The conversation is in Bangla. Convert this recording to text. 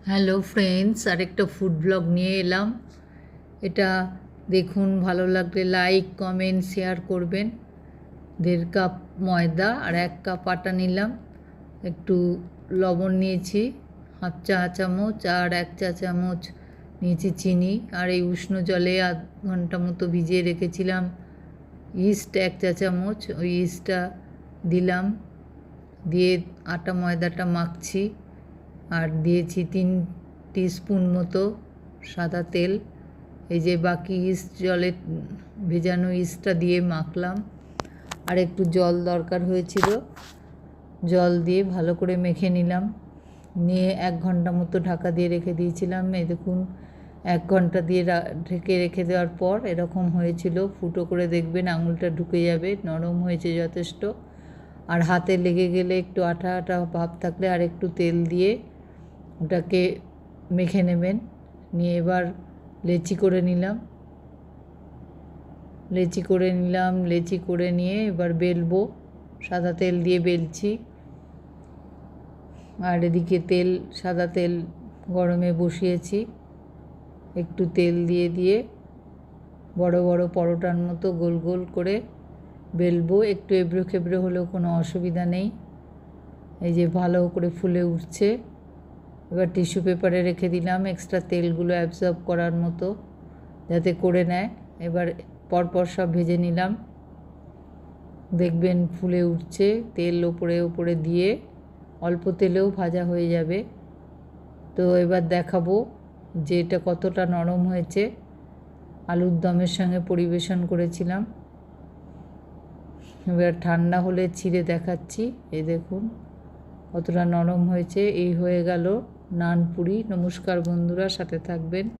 হ্যালো ফ্রেন্ডস, আরেকটা ফুড ব্লগ নিয়ে এলাম। এটা দেখুন, ভালো লাগলে লাইক কমেন্ট শেয়ার করবেন। 1.5 কাপ ময়দা আর 1 কাপ আটা নিলাম। একটু লবণ নিয়েছি হাফ চা চামচ, আর 1 চা চামচ নিয়েছি চিনি। আর এই উষ্ণ জলে আধ ঘন্টা মতো ভিজিয়ে রেখেছিলাম ইস্ট 1 চা চামচ, ওই ইস্টটা দিলাম। দিয়ে আটা ময়দাটা মাখছি। আর দিয়েছি 3 টিস্পুন মতো সাদা তেল। এই যে বাকি ইস্ট জলে ভেজানো ইস্টটা দিয়ে মাখলাম। আর একটু জল দরকার হয়েছিল, জল দিয়ে ভালো করে মেখে নিলাম। নিয়ে 1 ঘন্টা মতো ঢাকা দিয়ে রেখে দিয়েছিলাম। এই দেখুন, 1 ঘন্টা দিয়ে ঢেকে রেখে দেওয়ার পর এরকম হয়েছিল। ফুটো করে দেখবেন, আঙুলটা ঢুকে যাবে, নরম হয়েছে যথেষ্ট। আর হাতে লেগে গেলে একটু আঠা আঠা ভাব থাকলে আর একটু তেল দিয়ে ওটাকে মেখে নেবেন। নিয়ে এবার লেচি করে নিলাম। লেচি করে নিয়ে এবার বেলবো। সাদা তেল দিয়ে বেলছি। আর এদিকে সাদা তেল গরমে বসিয়েছি। একটু তেল দিয়ে বড় বড় পরোটার মতো গোল গোল করে বেলবো। একটু এবড়ো খেবড়ো হলেও কোনো অসুবিধা নেই। এই যে ভালো করে ফুলে উঠছে। এবার টিস্যু পেপারে রেখে দিলাম এক্সট্রা তেলগুলো অ্যাবজর্ব করার মতো, যাতে করে নেয়। এবার পরপর সব ভেজে নিলাম। দেখবেন ফুলে উঠছে, তেল ওপরে দিয়ে অল্প তেলেও ভাজা হয়ে যাবে। তো এবার দেখাবো যে এটা কতটা নরম হয়েছে। আলুর দমের সঙ্গে পরিবেশন করেছিলাম। এবার ঠান্ডা হলে ছিঁড়ে দেখাচ্ছি। এই দেখুন কতটা নরম হয়েছে। এই হয়ে গেল নানপুরি। নমস্কার বন্ধুরা, সাথে থাকবেন।